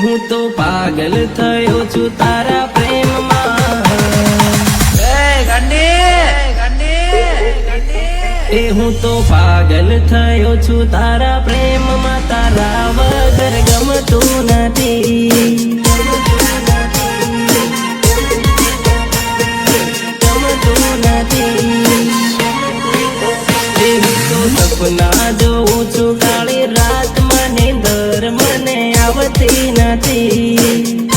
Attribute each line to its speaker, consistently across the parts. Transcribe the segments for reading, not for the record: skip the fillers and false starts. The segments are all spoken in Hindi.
Speaker 1: હું તો પાગલ થયો છું તારા પ્રેમમાં હું તો પાગલ થયો છું તારા પ્રેમમાં તારા વગર ગમતું નથી સપના જોઉં છું કાળી રાત મને દર મને આવતી નથી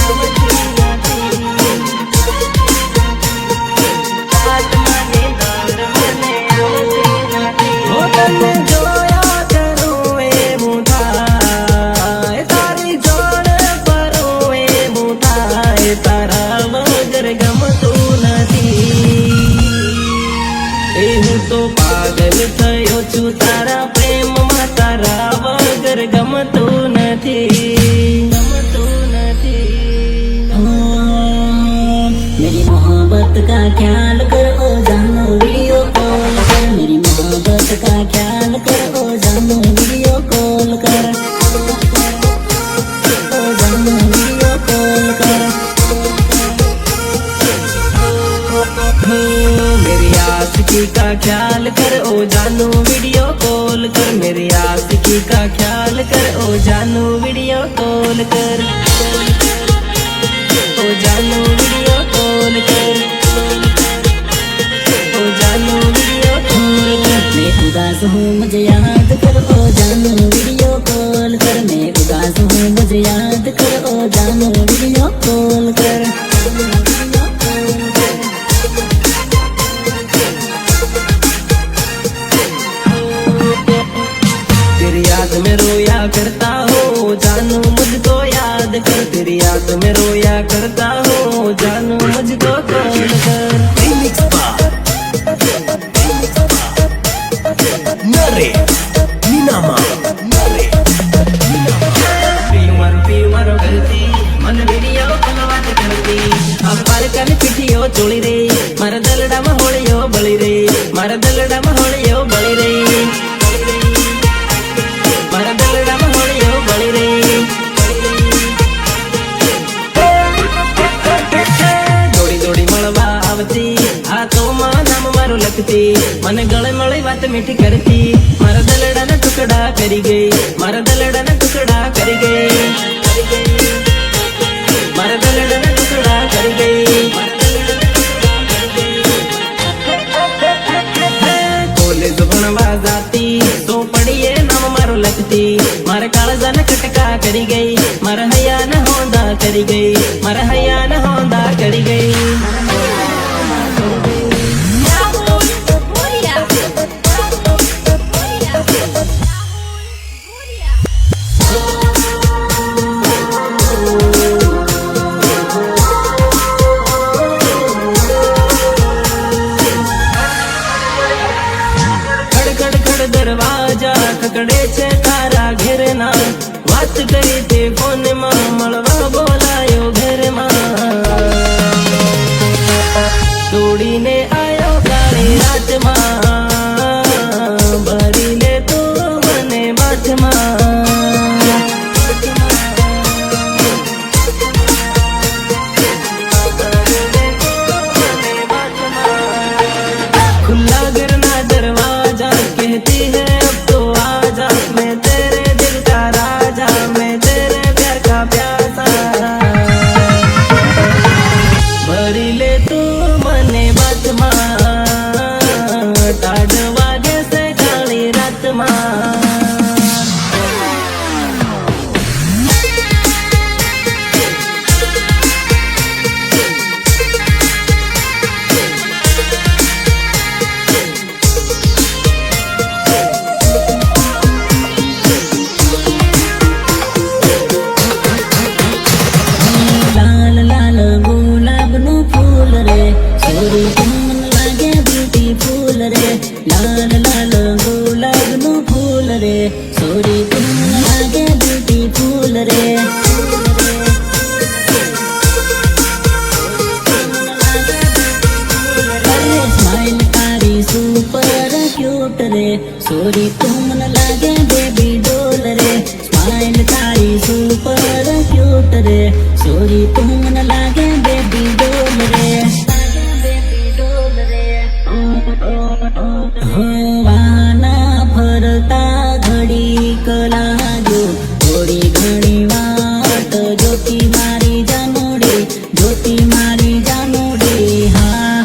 Speaker 1: તને જોયા કરું એવું થાય તારી જોડ ફરું એવું થાય તારા વગર ગમતું નથી હું તો પાગલ થયો છું તારા પ્રેમમાં તારા વગર ગમતું નથી
Speaker 2: मेरी मोहब्बत का ख्याल करो जानो वीडियो कॉल कर मेरी मोहब्बत का ख्याल करो जानो वीडियो कॉल कर जानो वीडियो कॉल कर
Speaker 1: मेरी आशिकी का ख्याल कर ओ जानू वीडियो कॉल कर मेरी आशिकी का ख्याल कर ओ जानू वीडियो कॉल कर ओ जानू वीडियो कॉल कर ओ जानू वीडियो कॉल कर
Speaker 2: मैं उदास हूँ मुझे याद कर ओ जानो वीडियो कॉल कर मैं उदास हूँ मुझे याद कर ओ जानो वीडियो कॉल कर
Speaker 1: तेरी याद में रोया करता हो जानू मुझको याद कर तेरी याद में रोया करता हो जानू मुझको कॉल कर
Speaker 3: Nare Ninama
Speaker 1: पीमर करती मन वीडियो कॉल बात करती अब पार कर पिठियो चोली रे मारा दलड़ा में होलियो बली रे मारा दलड़ा में होलियो बली रे मारा दलड़ा में होलियो बली रे दौड़ी दौड़ी मळवा आवती हाथों नाम मारू लखती मन गले मळी बात मीठी करती मारा दलड़ा ने टुकड़ा करी गई मारा दलड़ा ने टुकड़ा करी गई मारा दलड़ा ने टुकड़ा करी गई कॉलेज भणवा जाती तो पढ़िए नाम मारू लखती मारा काळजा ने कटका करी गई मारा हया ने होंदा करी गई मारा हया ने होंदा करी गई दरवाजा खकड़े छे तारा घेर ना बात करी ते फोन में मळवा बोलायो घर में तोड़ी ने आयो काली रात में भरी ले तू मने बात में खुला घर ना दरवाजा कहती है अब तो आजा मैं तेरे दिल का राजा मैं तेरे प्यार का प्यासा भरी ले तू मने बात मां टाढ़ वागे से काली रात मां
Speaker 2: लाल लाल गुलाब नो फूल रे सोरी तुम लागे ब्यूटीफुल रे स्माइल तारी सुपर क्यूट रे सोरी तुम लागे बेबी डोल रे स्माइल तारी सुपर क्यूट रे सोरी तू मन लागे बेबी डोल रे हो वाना फरता घड़ी कलाजो थोड़ी घणी वाट ज्योति मारी जानोडे ज्योति मारी जानोडे हाँ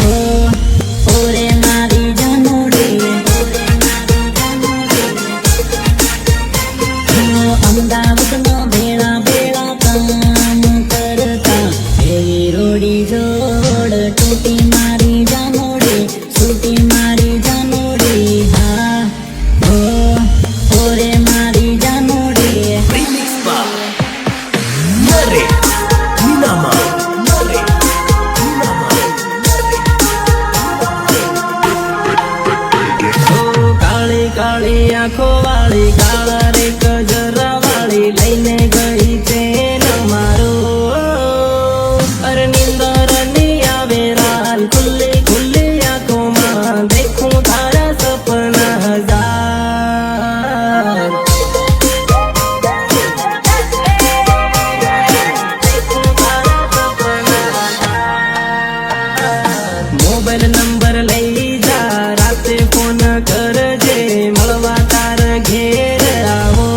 Speaker 2: ओरे मारी जानोडे અમદાવાદમાં ભેળા ભેળા કામ કરતા એવી રોડી જોડ તૂટી મારી જાનોડી સૂટી મારી જાનોડી હા ઓરે મારી જાનોડી
Speaker 3: Remix by Nare Ninama. Nare Ninama.
Speaker 1: ઓ કાળી કાળી આંખો વાળી કાળા રે કજરા વાળી લઈને ગઈ ચેન મારો અરે નિંદર ની આવે રાલ ખુલ્લી ખુલ્લી આંખોમાં દેખું તારા સપના હજાર દેખું તારા સપના હજાર. મોબાઈલ નંબર લઈ જા રાતે ફોન કરજે મળવા તાર ઘેર આવો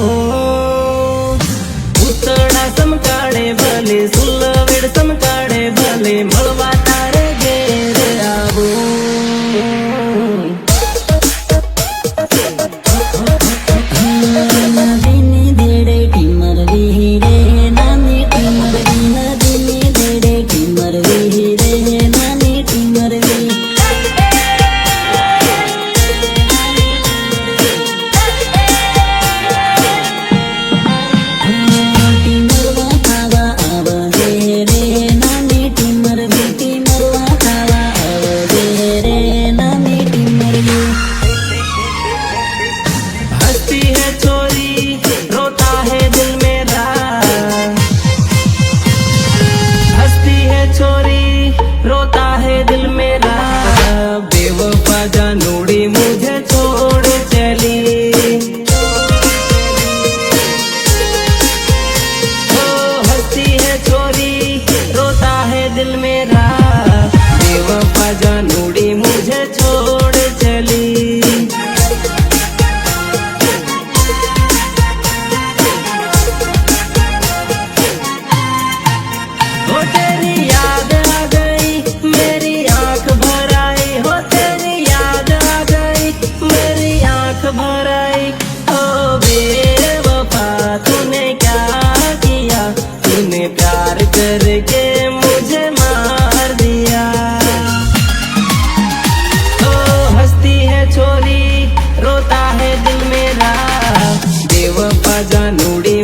Speaker 1: ઉતડા સમકાળે ભલે સુલવેડ સમકાળે ભલે મળવા તાર ઘેર આવો
Speaker 2: નદીની દેડે ટીમર વીરે નાની ટીમર વી નદીની દેડે ટીમર વીરે નાની ટીમર વી ટીમરવા ખાવા આવજે રે નાની ટીમર વી ટીમરવા ખાવા આવજે રે નાની ટીમર વી
Speaker 1: हंसती है छोरी रोता है दिल मेरा हंसती है छोरी रोता है दिल मेरा बेवफा जानोड़ी मुझे छोड़ चली ओ हंसती है छोरी रोता है दिल मेरा बेवफा जानोड़ी मुझे छोड़ चली हो तेरी याद आ गई मेरी आंख भर आई हो तेरी याद आ गई मेरी आंख भर आई ओ बेवफा तूने क्या किया तूने प्यार करके मुझे मार दिया ओ हंसती है छोरी रोता है दिल मेरा बेवफा जानोड़ी